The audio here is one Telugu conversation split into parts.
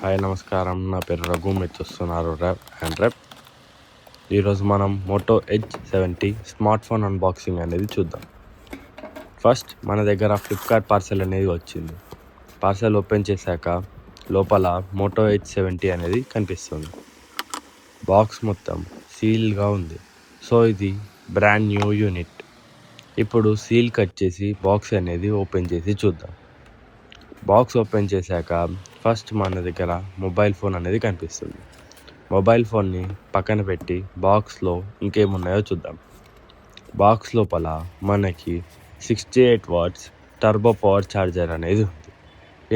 హాయ్ నమస్కారం. నా పేరు రఘు. మీరు చూస్తున్నారు ర్యాప్ అండ్ ర్యాప్. ఈరోజు మనం Moto Edge 70 smart phone unboxing అనేది చూద్దాం. ఫస్ట్ మన దగ్గర ఫ్లిప్కార్ట్ పార్సెల్ అనేది వచ్చింది. పార్సెల్ ఓపెన్ చేశాక లోపల మోటో ఎడ్జ్ 70 అనేది కనిపిస్తుంది. బాక్స్ మొత్తం సీల్గా ఉంది. సో ఇది బ్రాండ్ న్యూ యూనిట్. ఇప్పుడు సీల్ కట్ చేసి బాక్స్ అనేది ఓపెన్ చేసి చూద్దాం. బాక్స్ ఓపెన్ చేశాక ఫస్ట్ మన దగ్గర మొబైల్ ఫోన్ అనేది కనిపిస్తుంది. మొబైల్ ఫోన్ని పక్కన పెట్టి బాక్స్లో ఇంకేమున్నాయో చూద్దాం. బాక్స్ లోపల మనకి 68 వాట్స్ టర్బో పవర్ ఛార్జర్ అనేది ఉంది.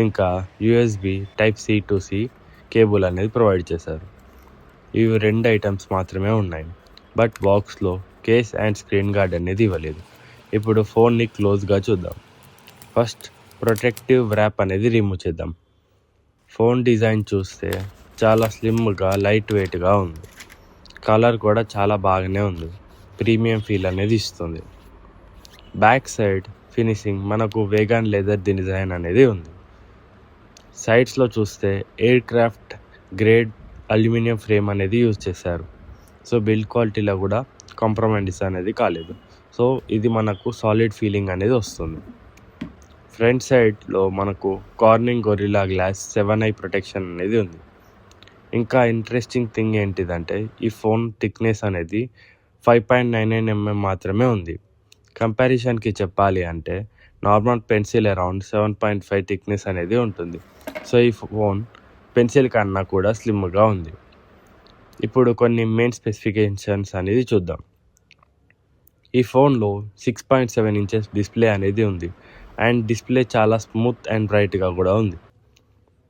ఇంకా USB type C to C cable అనేది ప్రొవైడ్ చేశారు. ఇవి 2 ఐటమ్స్ మాత్రమే ఉన్నాయి. బట్ బాక్స్లో కేస్ అండ్ స్క్రీన్ గార్డ్ అనేది ఇవ్వలేదు. ఇప్పుడు ఫోన్ని క్లోజ్గా చూద్దాం. ఫస్ట్ ప్రొటెక్టివ్ ర్యాప్ అనేది రిమూవ్ చేద్దాం. ఫోన్ డిజైన్ చూస్తే చాలా స్లిమ్గా లైట్ వెయిట్గా ఉంది. కలర్ కూడా చాలా బాగానే ఉంది. ప్రీమియం ఫీల్ అనేది ఇస్తుంది. బ్యాక్ సైడ్ ఫినిషింగ్ మనకు వేగాన్ లెదర్ డిజైన్ అనేది ఉంది. సైడ్స్లో చూస్తే air craft grade aluminium frame అనేది యూజ్ చేశారు. సో బిల్డ్ క్వాలిటీలో కూడా కాంప్రమైజ్ అనేది కాలేదు. సో ఇది మనకు సాలిడ్ ఫీలింగ్ అనేది వస్తుంది. ఫ్రంట్ సైడ్లో మనకు Corning gorilla glass 7i protection అనేది ఉంది. ఇంకా ఇంట్రెస్టింగ్ థింగ్ ఏంటిదంటే ఈ ఫోన్ థిక్నెస్ అనేది 5.99 మాత్రమే ఉంది. కంపారిజన్కి చెప్పాలి అంటే నార్మల్ పెన్సిల్ అరౌండ్ 7.5 థిక్నెస్ అనేది ఉంటుంది. సో ఈ ఫోన్ పెన్సిల్ కన్నా కూడా స్లిమ్గా ఉంది. ఇప్పుడు కొన్ని మెయిన్ స్పెసిఫికేషన్స్ అనేది చూద్దాం. ఈ ఫోన్లో 6.7 ఇంచెస్ డిస్ప్లే అనేది ఉంది. అండ్ డిస్ప్లే చాలా స్మూత్ అండ్ బ్రైట్గా కూడా ఉంది.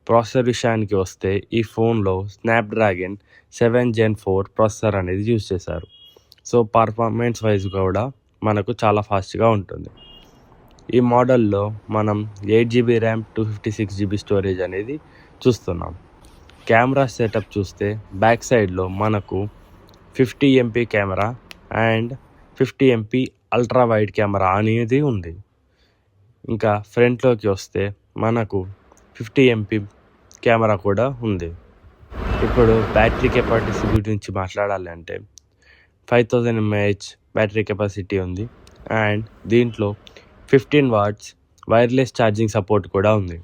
ప్రాసెసర్ విషయానికి వస్తే ఈ ఫోన్లో స్నాప్డ్రాగన్ 7 Gen 4 ప్రాసెసర్ అనేది యూజ్ చేశారు. సో పర్ఫార్మెన్స్ వైజ్ కూడా మనకు చాలా ఫాస్ట్గా ఉంటుంది. ఈ మోడల్లో మనం 8GB ర్యామ్ 256GB స్టోరేజ్ అనేది చూస్తున్నాం. కెమెరా సెటప్ చూస్తే బ్యాక్ సైడ్లో మనకు 50MP camera and 50MP ultra wide camera అనేది ఉంది. ఇంకా ఫ్రంట్లోకి వస్తే మనకు 50MP కెమెరా కూడా ఉంది. ఇప్పుడు బ్యాటరీ కెపాసిటీ గురించి మాట్లాడాలి అంటే 5000 mAh బ్యాటరీ కెపాసిటీ ఉంది. అండ్ దీంట్లో 15 వాట్స్ వైర్లెస్ ఛార్జింగ్ సపోర్ట్ కూడా ఉంది.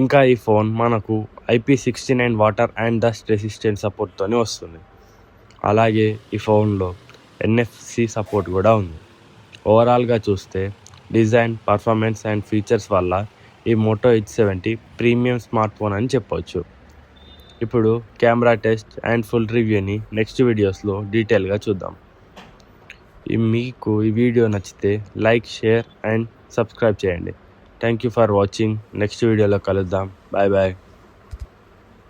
ఇంకా ఈ ఫోన్ మనకు IP69 water and dust resistant సపోర్ట్తోనే వస్తుంది. అలాగే ఈ ఫోన్లో NFC సపోర్ట్ కూడా ఉంది. ఓవరాల్గా చూస్తే డిజైన్, పర్ఫార్మెన్స్ అండ్ ఫీచర్స్ వల్ల ఈ Moto Edge 70 premium smartphone అని చెప్పొచ్చు. ఇప్పుడు కెమెరా టెస్ట్ అండ్ ఫుల్ రివ్యూని నెక్స్ట్ వీడియోస్లో డీటెయిల్గా చూద్దాం. మీకు ఈ వీడియో నచ్చితే లైక్, షేర్ అండ్ సబ్స్క్రైబ్ చేయండి. Thank you for watching. Next వీడియోలో కలుద్దాం. Bye bye.